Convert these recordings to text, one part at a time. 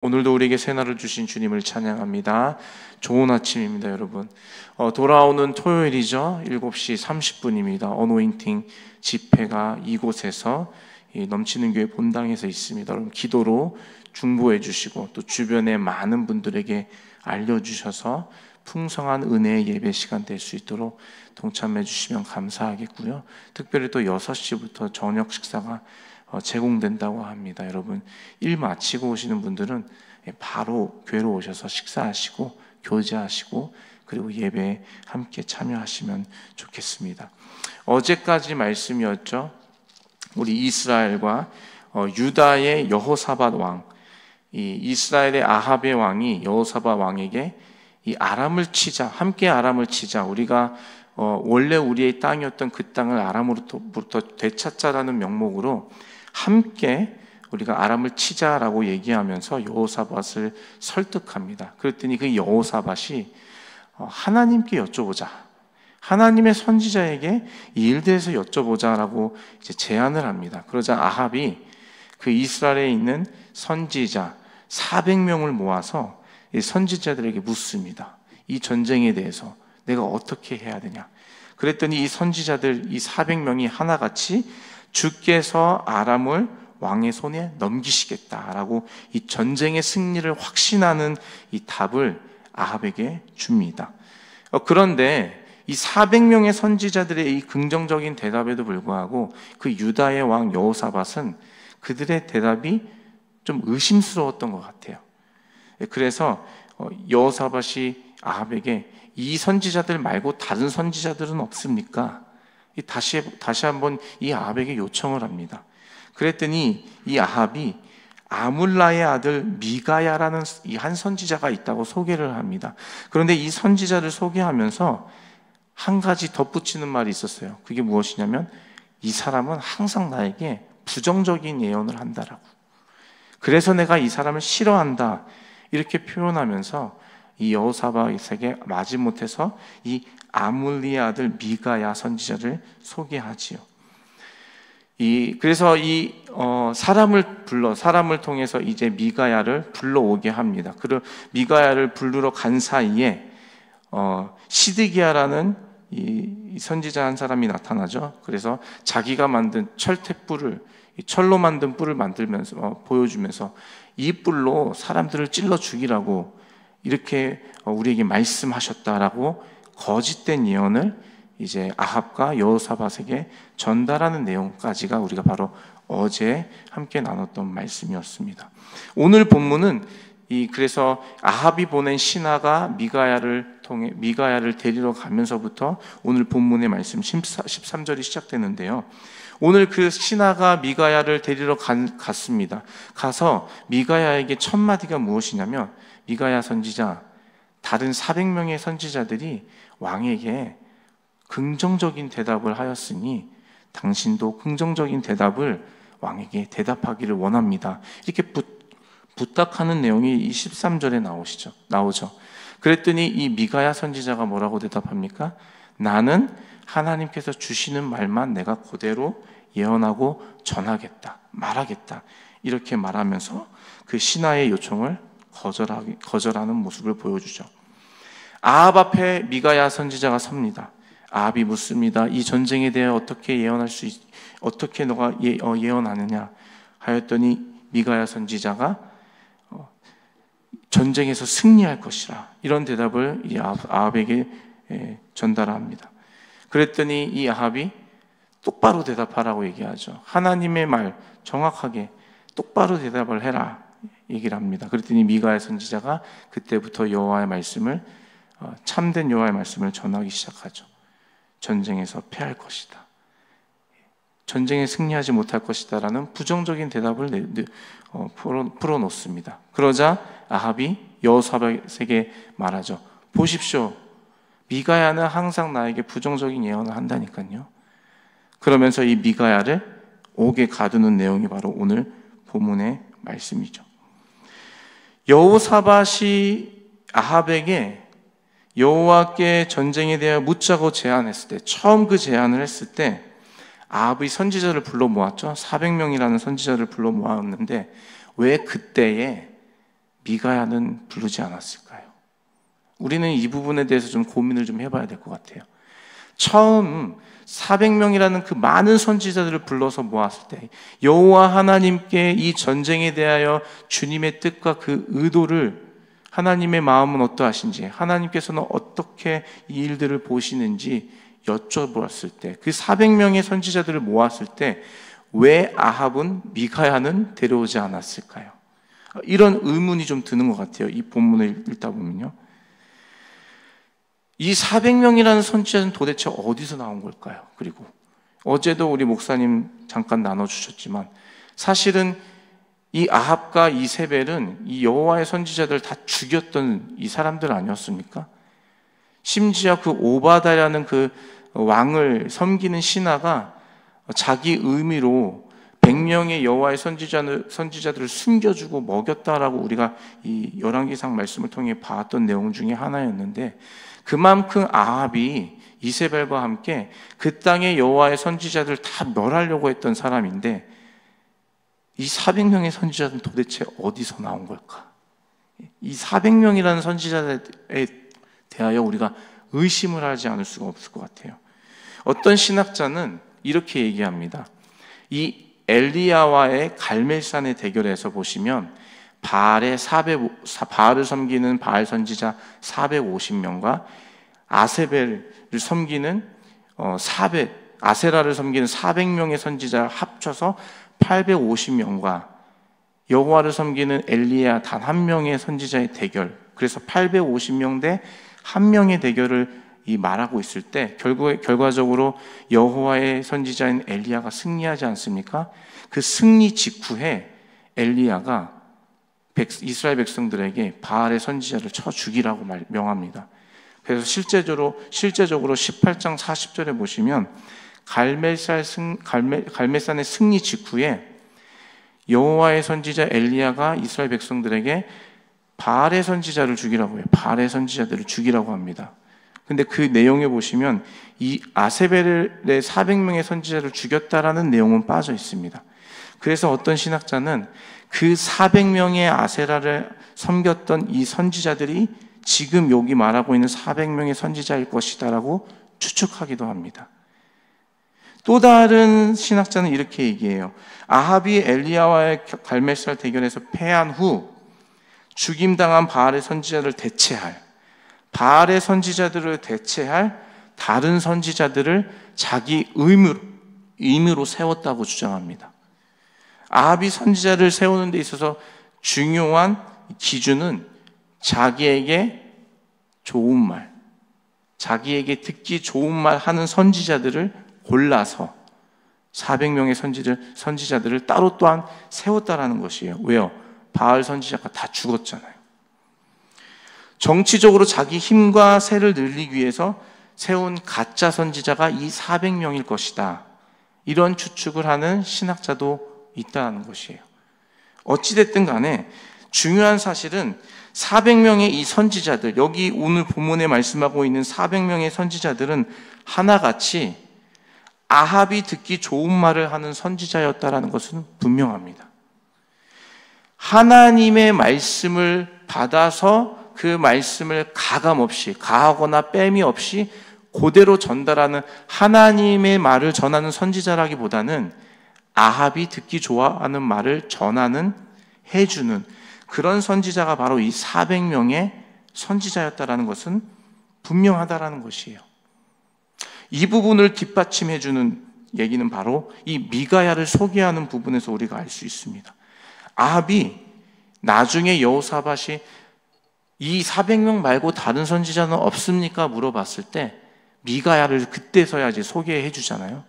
오늘도 우리에게 새날을 주신 주님을 찬양합니다. 좋은 아침입니다, 여러분. 돌아오는 토요일이죠. 7시 30분입니다. 어노인팅 집회가 이곳에서 넘치는 교회 본당에서 있습니다. 여러분 기도로 중보해 주시고 또 주변의 많은 분들에게 알려주셔서 풍성한 은혜의 예배 시간 될 수 있도록 동참해 주시면 감사하겠고요. 특별히 또 6시부터 저녁 식사가 제공된다고 합니다. 여러분 일 마치고 오시는 분들은 바로 교회로 오셔서 식사하시고 교제하시고 그리고 예배에 함께 참여하시면 좋겠습니다. 어제까지 말씀이었죠. 우리 이스라엘과 유다의 여호사밧 왕, 이 이스라엘의 아합의 왕이 여호사밧 왕에게 이 아람을 치자, 함께 아람을 치자. 우리가 원래 우리의 땅이었던 그 땅을 아람으로부터 되찾자라는 명목으로 함께 우리가 아람을 치자라고 얘기하면서 여호사밧을 설득합니다. 그랬더니 그 여호사밧이 하나님께 여쭤보자, 하나님의 선지자에게 이 일에 대해서 여쭤보자라고 이제 제안을 합니다. 그러자 아합이 그 이스라엘에 있는 선지자 400명을 모아서 이 선지자들에게 묻습니다. 이 전쟁에 대해서 내가 어떻게 해야 되냐. 그랬더니 이 선지자들 이 400명이 하나같이 주께서 아람을 왕의 손에 넘기시겠다라고 이 전쟁의 승리를 확신하는 이 답을 아합에게 줍니다. 그런데 이 400명의 선지자들의 이 긍정적인 대답에도 불구하고 그 유다의 왕 여호사밧은 그들의 대답이 좀 의심스러웠던 것 같아요. 그래서 여호사밧이 아합에게 이 선지자들 말고 다른 선지자들은 없습니까? 다시 한번 이 아합에게 요청을 합니다. 그랬더니 이 아합이 아물라의 아들 미가야라는 이 한 선지자가 있다고 소개를 합니다. 그런데 이 선지자를 소개하면서 한 가지 덧붙이는 말이 있었어요. 그게 무엇이냐면 이 사람은 항상 나에게 부정적인 예언을 한다라고. 그래서 내가 이 사람을 싫어한다 이렇게 표현하면서 이 여호사밧에게 마지못해서 이 아물리의 아들 미가야 선지자를 소개하지요. 그래서 사람을 통해서 이제 미가야를 불러오게 합니다. 그리고 미가야를 부르러 간 사이에 시드기야라는 이 선지자 한 사람이 나타나죠. 그래서 자기가 만든 철로 만든 뿔을 만들면서 보여주면서 이 뿔로 사람들을 찔러 죽이라고 이렇게 우리에게 말씀하셨다라고 거짓된 예언을 이제 아합과 여호사밧에게 전달하는 내용까지가 우리가 바로 어제 함께 나눴던 말씀이었습니다. 오늘 본문은 그래서 아합이 보낸 신하가 미가야를 데리러 가면서부터 오늘 본문의 말씀 13절이 시작되는데요. 오늘 그 신하가 미가야를 데리러 갔습니다. 가서 미가야에게 첫 마디가 무엇이냐면 미가야 선지자, 다른 400명의 선지자들이 왕에게 긍정적인 대답을 하였으니 당신도 긍정적인 대답을 왕에게 대답하기를 원합니다. 이렇게 부탁하는 내용이 이 13절에 나오죠. 그랬더니 이 미가야 선지자가 뭐라고 대답합니까? 나는 하나님께서 주시는 말만 내가 그대로 예언하고 전하겠다, 말하겠다 이렇게 말하면서 그 신하의 요청을 거절하는 모습을 보여주죠. 아합 앞에 미가야 선지자가 섭니다. 아합이 묻습니다. 이 전쟁에 대해 어떻게 너가 예언하느냐 하였더니 미가야 선지자가 전쟁에서 승리할 것이라 이런 대답을 이 아합에게 전달합니다. 그랬더니 이 아합이 똑바로 대답하라고 얘기하죠. 하나님의 말 정확하게 똑바로 대답을 해라 얘기를 합니다. 그랬더니 미가야 선지자가 그때부터 참된 여호와의 말씀을 전하기 시작하죠. 전쟁에서 패할 것이다, 전쟁에 승리하지 못할 것이다 라는 부정적인 대답을 풀어놓습니다. 그러자 아합이 여호사밧에게 말하죠. 보십시오, 미가야는 항상 나에게 부정적인 예언을 한다니까요. 그러면서 이 미가야를 옥에 가두는 내용이 바로 오늘 본문의 말씀이죠. 여호사밧이 아합에게 여호와께 전쟁에 대하여 묻자고 제안했을 때, 처음 그 제안을 했을 때 아합의 선지자를 불러 모았죠. 400명이라는 선지자를 불러 모았는데 왜 그때에 미가야는 부르지 않았을까요? 우리는 이 부분에 대해서 좀 고민을 좀 해봐야 될 것 같아요. 처음 400명이라는 그 많은 선지자들을 불러서 모았을 때 여호와 하나님께 이 전쟁에 대하여 주님의 뜻과 그 의도를, 하나님의 마음은 어떠하신지, 하나님께서는 어떻게 이 일들을 보시는지 여쭤보았을 때, 그 400명의 선지자들을 모았을 때 왜 아합은 미가야는 데려오지 않았을까요? 이런 의문이 좀 드는 것 같아요. 이 본문을 읽다 보면요. 이 400명이라는 선지자는 도대체 어디서 나온 걸까요? 그리고 어제도 우리 목사님 잠깐 나눠주셨지만 사실은 이 아합과 이세벨은 이 여호와의 선지자들 다 죽였던 이 사람들 아니었습니까? 심지어 그 오바다라는 그 왕을 섬기는 신하가 자기 의미로 100명의 여호와의 선지자들을 숨겨주고 먹였다라고 우리가 이 열왕기상 말씀을 통해 봤던 내용 중에 하나였는데, 그만큼 아합이 이세벨과 함께 그 땅의 여호와의 선지자들을 다 멸하려고 했던 사람인데, 이 400명의 선지자들은 도대체 어디서 나온 걸까? 이 400명이라는 선지자에 대하여 우리가 의심을 하지 않을 수가 없을 것 같아요. 어떤 신학자는 이렇게 얘기합니다. 이 엘리야와의 갈멜산의 대결에서 보시면 바알을 섬기는 바알 선지자 450명과 아세벨을 섬기는 아세라를 섬기는 400명의 선지자 합쳐서 850명과 여호와를 섬기는 엘리야 단 한 명의 선지자의 대결, 그래서 850명 대 한 명의 대결을 말하고 있을 때 결과적으로 여호와의 선지자인 엘리야가 승리하지 않습니까? 그 승리 직후에 엘리야가 이스라엘 백성들에게 바알의 선지자를 쳐 죽이라고 명합니다. 그래서 실제적으로 18장 40절에 보시면 갈멜산의 승리 직후에 여호와의 선지자 엘리야가 이스라엘 백성들에게 바알의 선지자를 죽이라고 해요. 바알의 선지자들을 죽이라고 합니다. 근데 그 내용에 보시면 이 아세벨의 400명의 선지자를 죽였다라는 내용은 빠져 있습니다. 그래서 어떤 신학자는 그 400명의 아세라를 섬겼던 이 선지자들이 지금 여기 말하고 있는 400명의 선지자일 것이다라고 추측하기도 합니다. 또 다른 신학자는 이렇게 얘기해요. 아합이 엘리야와의 갈멜산 대결에서 패한 후 죽임당한 바알의 선지자들을 바알의 선지자들을 대체할 다른 선지자들을 자기 의무로 세웠다고 주장합니다. 아합이 선지자를 세우는 데 있어서 중요한 기준은 자기에게 좋은 말, 자기에게 듣기 좋은 말 하는 선지자들을 골라서 400명의 선지자들을 따로 또한 세웠다라는 것이에요. 왜요? 바알 선지자가 다 죽었잖아요. 정치적으로 자기 힘과 세를 늘리기 위해서 세운 가짜 선지자가 이 400명일 것이다. 이런 추측을 하는 신학자도 있다는 것이에요. 어찌됐든 간에 중요한 사실은 400명의 이 선지자들, 여기 오늘 본문에 말씀하고 있는 400명의 선지자들은 하나같이 아합이 듣기 좋은 말을 하는 선지자였다라는 것은 분명합니다. 하나님의 말씀을 받아서 그 말씀을 가하거나 뺨이 없이 그대로 전달하는, 하나님의 말을 전하는 선지자라기보다는 아합이 듣기 좋아하는 말을 해주는 그런 선지자가 바로 이 400명의 선지자였다라는 것은 분명하다라는 것이에요. 이 부분을 뒷받침해주는 얘기는 바로 이 미가야를 소개하는 부분에서 우리가 알 수 있습니다. 아합이 나중에 여호사밧이 이 400명 말고 다른 선지자는 없습니까? 물어봤을 때 미가야를 그때서야 이제 소개해 주잖아요.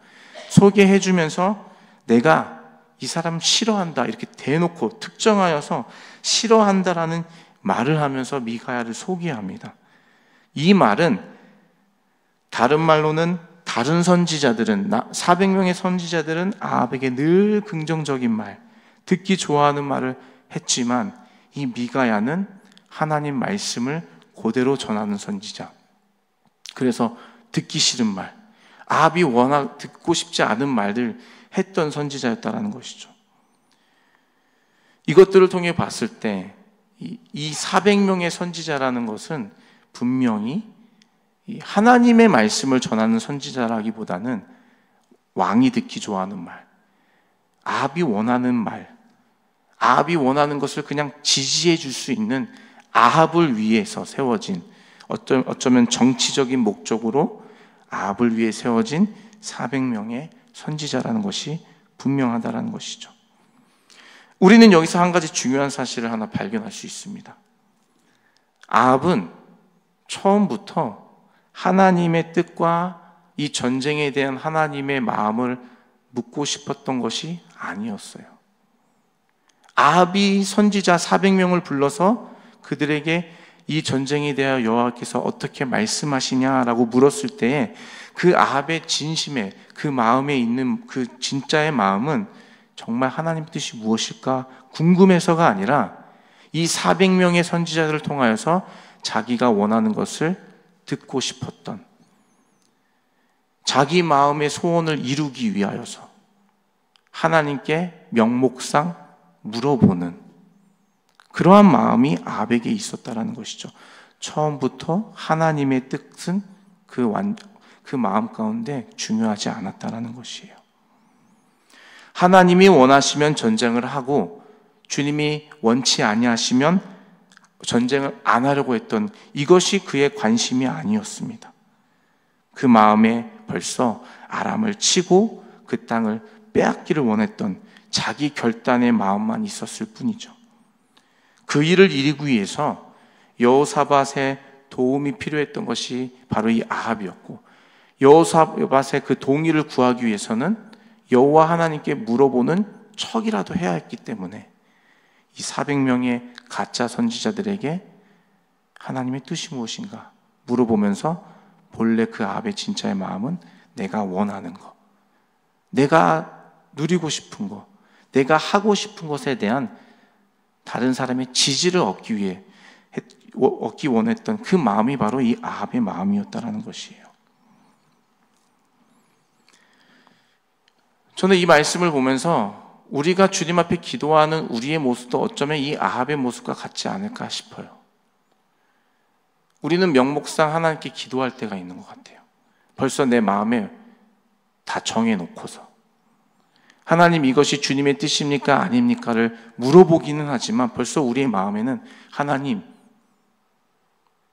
소개해 주면서 내가 이 사람 싫어한다 이렇게 대놓고 특정하여서 싫어한다라는 말을 하면서 미가야를 소개합니다. 이 말은 다른 말로는 다른 선지자들은 400명의 선지자들은 아합에게 늘 긍정적인 말, 듣기 좋아하는 말을 했지만 이 미가야는 하나님 말씀을 그대로 전하는 선지자. 그래서 듣기 싫은 말, 아합이 워낙 듣고 싶지 않은 말들 했던 선지자였다라는 것이죠. 이것들을 통해 봤을 때 이 400명의 선지자라는 것은 분명히 하나님의 말씀을 전하는 선지자라기보다는 왕이 듣기 좋아하는 말, 아합이 원하는 말, 아합이 원하는 것을 그냥 지지해 줄 수 있는 아합을 위해서 세워진, 어쩌면 정치적인 목적으로 아합을 위해 세워진 400명의 선지자라는 것이 분명하다는 것이죠. 우리는 여기서 한 가지 중요한 사실을 하나 발견할 수 있습니다. 아합은 처음부터 하나님의 뜻과 이 전쟁에 대한 하나님의 마음을 묻고 싶었던 것이 아니었어요. 아합이 선지자 400명을 불러서 그들에게 이 전쟁에 대하여 여호와께서 어떻게 말씀하시냐라고 물었을 때에 그 아합의 진심에, 그 마음에 있는 그 진짜의 마음은 정말 하나님 뜻이 무엇일까 궁금해서가 아니라 이 400명의 선지자들을 통하여서 자기가 원하는 것을 듣고 싶었던, 자기 마음의 소원을 이루기 위하여서 하나님께 명목상 물어보는 그러한 마음이 아합에게 있었다는 것이죠. 처음부터 하나님의 뜻은 그 마음 가운데 중요하지 않았다는 것이에요. 하나님이 원하시면 전쟁을 하고 주님이 원치 아니하시면 전쟁을 안 하려고 했던 이것이 그의 관심이 아니었습니다. 그 마음에 벌써 아람을 치고 그 땅을 빼앗기를 원했던 자기 결단의 마음만 있었을 뿐이죠. 그 일을 이루기 위해서 여호사밧의 도움이 필요했던 것이 바로 이 아합이었고, 여호사밧의 그 동의를 구하기 위해서는 여호와 하나님께 물어보는 척이라도 해야 했기 때문에 이 400명의 가짜 선지자들에게 하나님의 뜻이 무엇인가 물어보면서 본래 그 아합의 진짜의 마음은 내가 원하는 것, 내가 누리고 싶은 것, 내가 하고 싶은 것에 대한 다른 사람의 지지를 얻기 원했던 그 마음이 바로 이 아합의 마음이었다는 것이에요. 저는 이 말씀을 보면서 우리가 주님 앞에 기도하는 우리의 모습도 어쩌면 이 아합의 모습과 같지 않을까 싶어요. 우리는 명목상 하나님께 기도할 때가 있는 것 같아요. 벌써 내 마음에 다 정해놓고서 하나님 이것이 주님의 뜻입니까 아닙니까를 물어보기는 하지만 벌써 우리의 마음에는 하나님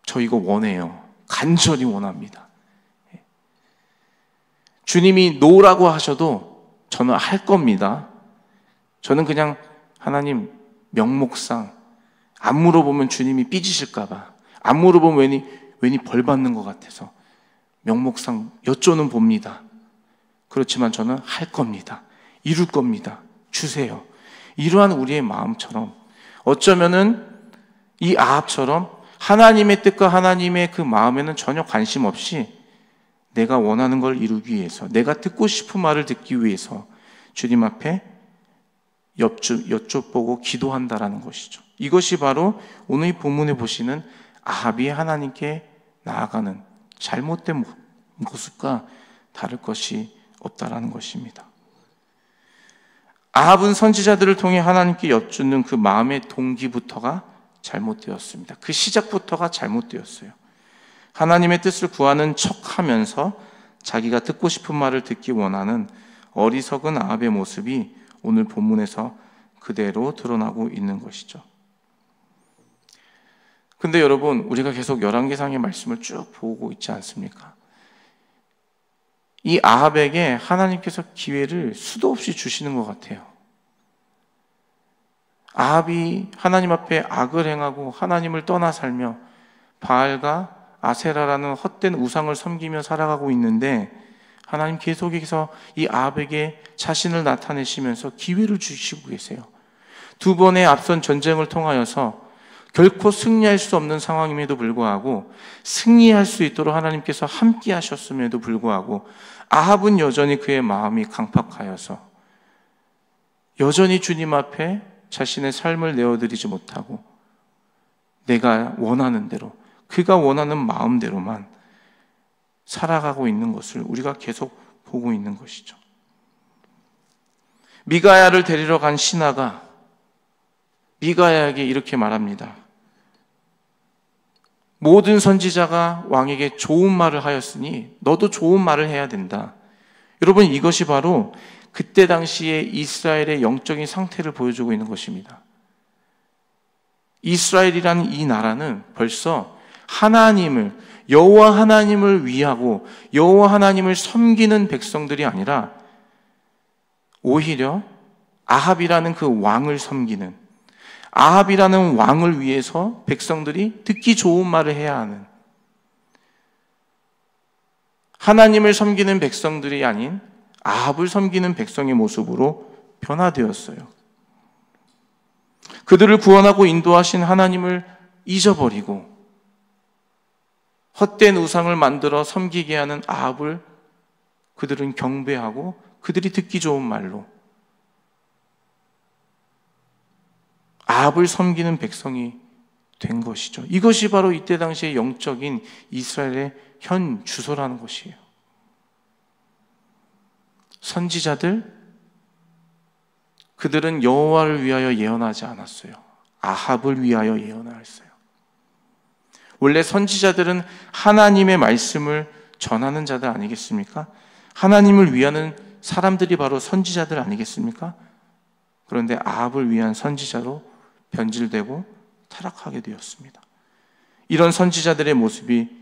저 이거 원해요. 간절히 원합니다. 주님이 노라고 하셔도 저는 할 겁니다. 저는 그냥 하나님 명목상 안 물어보면 주님이 삐지실까 봐, 안 물어보면 괜히 벌 받는 것 같아서 명목상 여쭤는 봅니다. 그렇지만 저는 할 겁니다. 이룰 겁니다. 주세요. 이러한 우리의 마음처럼 어쩌면은 이 아합처럼 하나님의 뜻과 하나님의 그 마음에는 전혀 관심 없이 내가 원하는 걸 이루기 위해서, 내가 듣고 싶은 말을 듣기 위해서 주님 앞에 여쭤보고 기도한다라는 것이죠. 이것이 바로 오늘 본문에 보시는 아합이 하나님께 나아가는 잘못된 모습과 다를 것이 없다라는 것입니다. 아합은 선지자들을 통해 하나님께 여쭙는 그 마음의 동기부터가 잘못되었습니다. 그 시작부터가 잘못되었어요. 하나님의 뜻을 구하는 척하면서 자기가 듣고 싶은 말을 듣기 원하는 어리석은 아합의 모습이 오늘 본문에서 그대로 드러나고 있는 것이죠. 근데 여러분, 우리가 계속 열왕기상의 말씀을 쭉 보고 있지 않습니까? 이 아합에게 하나님께서 기회를 수도 없이 주시는 것 같아요. 아합이 하나님 앞에 악을 행하고 하나님을 떠나 살며 바알과 아세라라는 헛된 우상을 섬기며 살아가고 있는데 하나님 계속해서 이 아합에게 자신을 나타내시면서 기회를 주시고 계세요. 두 번의 앞선 전쟁을 통하여서 결코 승리할 수 없는 상황임에도 불구하고 승리할 수 있도록 하나님께서 함께 하셨음에도 불구하고 아합은 여전히 그의 마음이 강팍하여서 여전히 주님 앞에 자신의 삶을 내어드리지 못하고 내가 원하는 대로, 그가 원하는 마음대로만 살아가고 있는 것을 우리가 계속 보고 있는 것이죠. 미가야를 데리러 간 신하가 미가야에게 이렇게 말합니다. 모든 선지자가 왕에게 좋은 말을 하였으니 너도 좋은 말을 해야 된다. 여러분, 이것이 바로 그때 당시에 이스라엘의 영적인 상태를 보여주고 있는 것입니다. 이스라엘이라는 이 나라는 벌써 여호와 하나님을 위하고 여호와 하나님을 섬기는 백성들이 아니라 오히려 아합이라는 그 왕을 섬기는, 아합이라는 왕을 위해서 백성들이 듣기 좋은 말을 해야 하는, 하나님을 섬기는 백성들이 아닌 아합을 섬기는 백성의 모습으로 변화되었어요. 그들을 구원하고 인도하신 하나님을 잊어버리고 헛된 우상을 만들어 섬기게 하는 아합을 그들은 경배하고 그들이 듣기 좋은 말로 아합을 섬기는 백성이 된 것이죠. 이것이 바로 이때 당시의 영적인 이스라엘의 현 주소라는 것이에요. 선지자들, 그들은 여호와를 위하여 예언하지 않았어요. 아합을 위하여 예언하였어요. 원래 선지자들은 하나님의 말씀을 전하는 자들 아니겠습니까? 하나님을 위하는 사람들이 바로 선지자들 아니겠습니까? 그런데 아합을 위한 선지자로 변질되고 타락하게 되었습니다. 이런 선지자들의 모습이,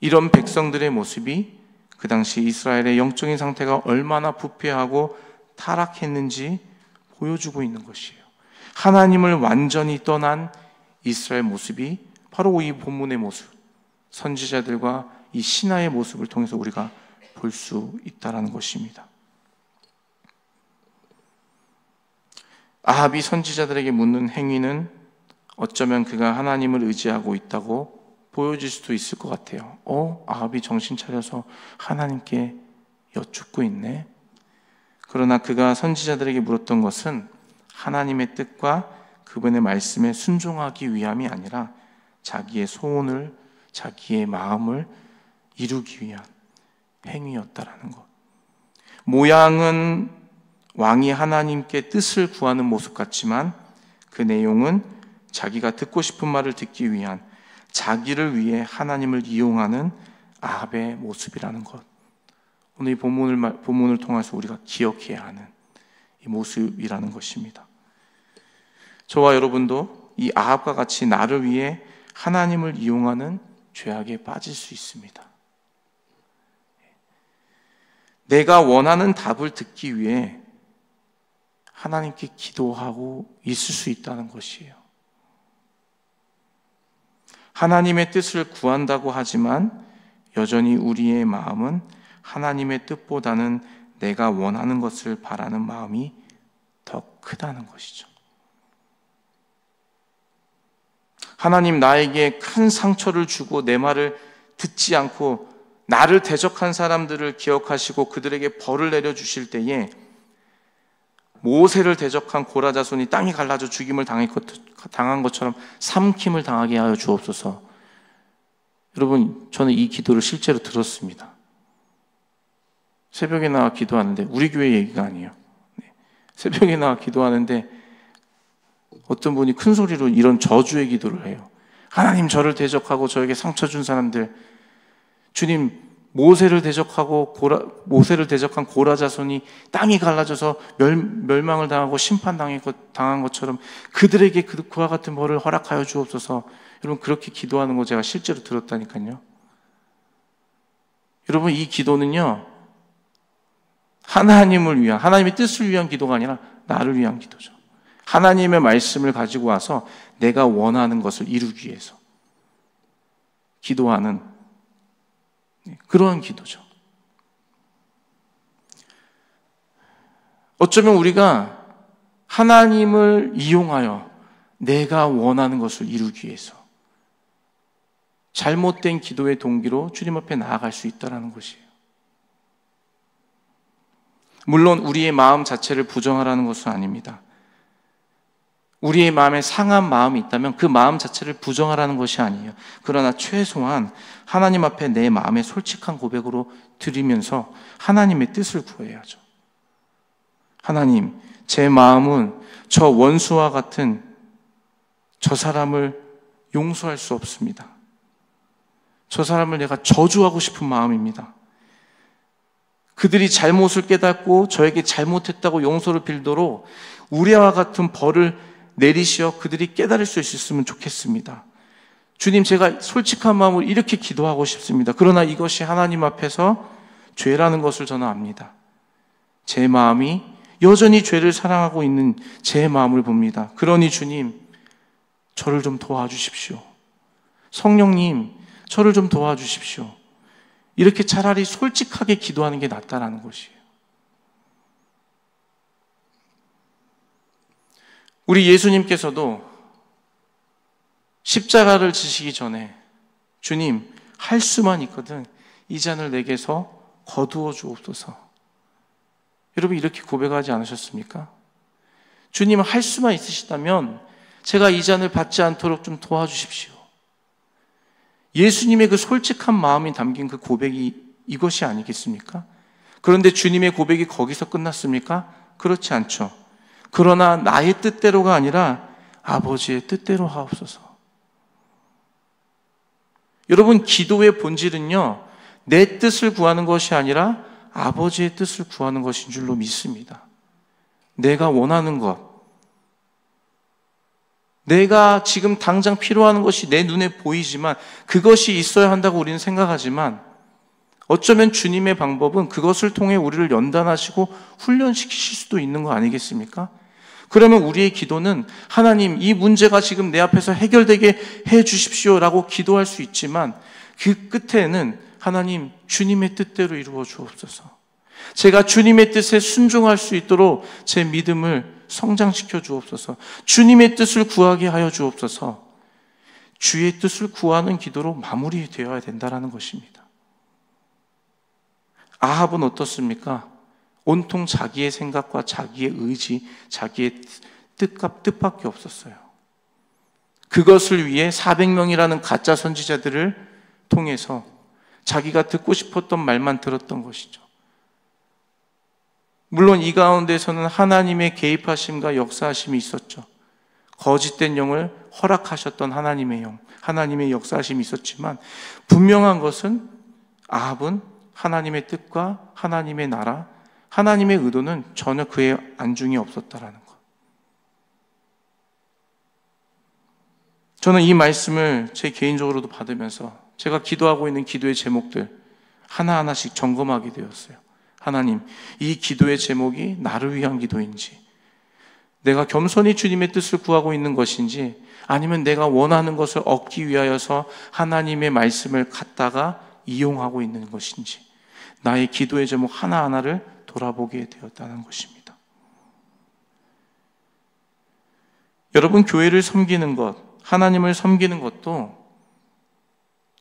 이런 백성들의 모습이 그 당시 이스라엘의 영적인 상태가 얼마나 부패하고 타락했는지 보여주고 있는 것이에요. 하나님을 완전히 떠난 이스라엘 모습이 바로 이 본문의 모습, 선지자들과 이 신하의 모습을 통해서 우리가 볼 수 있다는 것입니다. 아합이 선지자들에게 묻는 행위는 어쩌면 그가 하나님을 의지하고 있다고 보여질 수도 있을 것 같아요. 아합이 정신 차려서 하나님께 여쭙고 있네. 그러나 그가 선지자들에게 물었던 것은 하나님의 뜻과 그분의 말씀에 순종하기 위함이 아니라 자기의 소원을, 자기의 마음을 이루기 위한 행위였다라는 것. 모양은 왕이 하나님께 뜻을 구하는 모습 같지만 그 내용은 자기가 듣고 싶은 말을 듣기 위한, 자기를 위해 하나님을 이용하는 아합의 모습이라는 것. 오늘 이 본문을 통해서 우리가 기억해야 하는 이 모습이라는 것입니다. 저와 여러분도 이 아합과 같이 나를 위해 하나님을 이용하는 죄악에 빠질 수 있습니다. 내가 원하는 답을 듣기 위해 하나님께 기도하고 있을 수 있다는 것이에요. 하나님의 뜻을 구한다고 하지만 여전히 우리의 마음은 하나님의 뜻보다는 내가 원하는 것을 바라는 마음이 더 크다는 것이죠. 하나님, 나에게 큰 상처를 주고 내 말을 듣지 않고 나를 대적한 사람들을 기억하시고 그들에게 벌을 내려주실 때에 모세를 대적한 고라 자손이 땅이 갈라져 죽임을 당한 것처럼 삼킴을 당하게 하여 주옵소서. 여러분, 저는 이 기도를 실제로 들었습니다. 새벽에 나와 기도하는데, 우리 교회 얘기가 아니에요. 새벽에 나와 기도하는데 어떤 분이 큰 소리로 이런 저주의 기도를 해요. 하나님, 저를 대적하고 저에게 상처 준 사람들, 주님, 모세를 대적한 고라 자손이 땅이 갈라져서 멸망을 당하고 심판당한 것처럼 그들에게 그와 같은 벌을 허락하여 주옵소서. 여러분, 그렇게 기도하는 거 제가 실제로 들었다니까요. 여러분, 이 기도는요, 하나님을 위한, 하나님의 뜻을 위한 기도가 아니라 나를 위한 기도죠. 하나님의 말씀을 가지고 와서 내가 원하는 것을 이루기 위해서 기도하는 그러한 기도죠. 어쩌면 우리가 하나님을 이용하여 내가 원하는 것을 이루기 위해서 잘못된 기도의 동기로 주님 앞에 나아갈 수 있다는 것이에요. 물론 우리의 마음 자체를 부정하라는 것은 아닙니다. 우리의 마음에 상한 마음이 있다면 그 마음 자체를 부정하라는 것이 아니에요. 그러나 최소한 하나님 앞에 내 마음의 솔직한 고백으로 드리면서 하나님의 뜻을 구해야죠. 하나님, 제 마음은 저 원수와 같은 저 사람을 용서할 수 없습니다. 저 사람을 내가 저주하고 싶은 마음입니다. 그들이 잘못을 깨닫고 저에게 잘못했다고 용서를 빌도록 우리와 같은 벌을 내리시어 그들이 깨달을 수 있었으면 좋겠습니다. 주님, 제가 솔직한 마음으로 이렇게 기도하고 싶습니다. 그러나 이것이 하나님 앞에서 죄라는 것을 저는 압니다. 제 마음이 여전히 죄를 사랑하고 있는 제 마음을 봅니다. 그러니 주님, 저를 좀 도와주십시오. 성령님, 저를 좀 도와주십시오. 이렇게 차라리 솔직하게 기도하는 게 낫다라는 것이에요. 우리 예수님께서도 십자가를 지시기 전에 주님, 할 수만 있거든 이 잔을 내게서 거두어 주옵소서. 여러분, 이렇게 고백하지 않으셨습니까? 주님, 할 수만 있으시다면 제가 이 잔을 받지 않도록 좀 도와주십시오. 예수님의 그 솔직한 마음이 담긴 그 고백이 이것이 아니겠습니까? 그런데 주님의 고백이 거기서 끝났습니까? 그렇지 않죠. 그러나 나의 뜻대로가 아니라 아버지의 뜻대로 하옵소서. 여러분, 기도의 본질은요, 내 뜻을 구하는 것이 아니라 아버지의 뜻을 구하는 것인 줄로 믿습니다. 내가 원하는 것, 내가 지금 당장 필요한 것이 내 눈에 보이지만 그것이 있어야 한다고 우리는 생각하지만 어쩌면 주님의 방법은 그것을 통해 우리를 연단하시고 훈련시키실 수도 있는 거 아니겠습니까? 그러면 우리의 기도는 하나님, 이 문제가 지금 내 앞에서 해결되게 해 주십시오라고 기도할 수 있지만 그 끝에는 하나님, 주님의 뜻대로 이루어 주옵소서. 제가 주님의 뜻에 순종할 수 있도록 제 믿음을 성장시켜 주옵소서. 주님의 뜻을 구하게 하여 주옵소서. 주의 뜻을 구하는 기도로 마무리되어야 된다는 것입니다. 아합은 어떻습니까? 온통 자기의 생각과 자기의 의지, 자기의 뜻밖에 없었어요. 그것을 위해 400명이라는 가짜 선지자들을 통해서 자기가 듣고 싶었던 말만 들었던 것이죠. 물론 이 가운데서는 하나님의 개입하심과 역사하심이 있었죠. 거짓된 영을 허락하셨던 하나님의 영, 하나님의 역사하심이 있었지만 분명한 것은 아합은 하나님의 뜻과 하나님의 나라, 하나님의 의도는 전혀 그의 안중에 없었다라는 것. 저는 이 말씀을 제 개인적으로도 받으면서 제가 기도하고 있는 기도의 제목들 하나하나씩 점검하게 되었어요. 하나님, 이 기도의 제목이 나를 위한 기도인지, 내가 겸손히 주님의 뜻을 구하고 있는 것인지, 아니면 내가 원하는 것을 얻기 위하여서 하나님의 말씀을 갖다가 이용하고 있는 것인지, 나의 기도의 제목 하나하나를 돌아보게 되었다는 것입니다. 여러분, 교회를 섬기는 것, 하나님을 섬기는 것도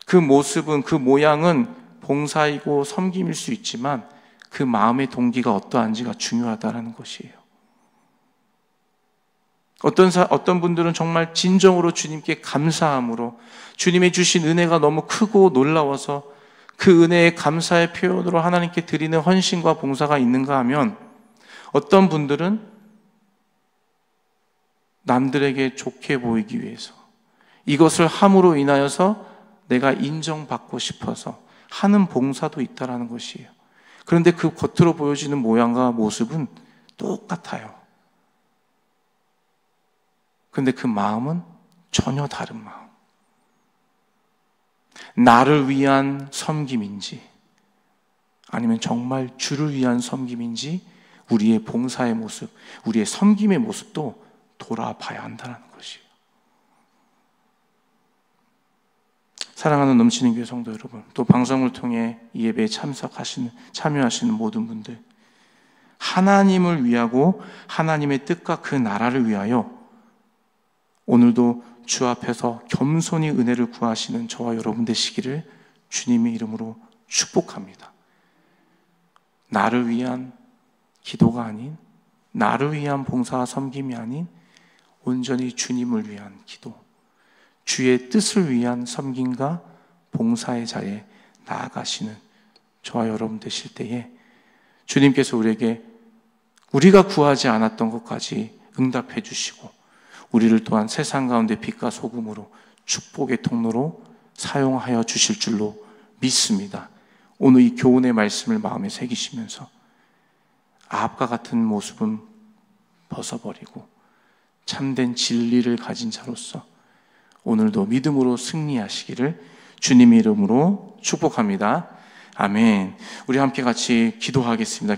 그 모습은, 그 모양은 봉사이고 섬김일 수 있지만 그 마음의 동기가 어떠한지가 중요하다는 것이에요. 어떤 분들은 정말 진정으로 주님께 감사함으로, 주님의 주신 은혜가 너무 크고 놀라워서 그 은혜의 감사의 표현으로 하나님께 드리는 헌신과 봉사가 있는가 하면, 어떤 분들은 남들에게 좋게 보이기 위해서, 이것을 함으로 인하여서 내가 인정받고 싶어서 하는 봉사도 있다는 것이에요. 그런데 그 겉으로 보여지는 모양과 모습은 똑같아요. 그런데 그 마음은 전혀 다른 마음. 나를 위한 섬김인지 아니면 정말 주를 위한 섬김인지, 우리의 봉사의 모습, 우리의 섬김의 모습도 돌아봐야 한다는 것이에요. 사랑하는 넘치는 교회 성도 여러분, 또 방송을 통해 이 예배에 참여하시는 모든 분들, 하나님을 위하고 하나님의 뜻과 그 나라를 위하여 오늘도 주 앞에서 겸손히 은혜를 구하시는 저와 여러분 되시기를 주님의 이름으로 축복합니다. 나를 위한 기도가 아닌, 나를 위한 봉사와 섬김이 아닌 온전히 주님을 위한 기도, 주의 뜻을 위한 섬김과 봉사의 자리에 나아가시는 저와 여러분 되실 때에 주님께서 우리에게 우리가 구하지 않았던 것까지 응답해 주시고, 우리를 또한 세상 가운데 빛과 소금으로 축복의 통로로 사용하여 주실 줄로 믿습니다. 오늘 이 교훈의 말씀을 마음에 새기시면서 아합과 같은 모습은 벗어버리고 참된 진리를 가진 자로서 오늘도 믿음으로 승리하시기를 주님의 이름으로 축복합니다. 아멘. 우리 함께 같이 기도하겠습니다.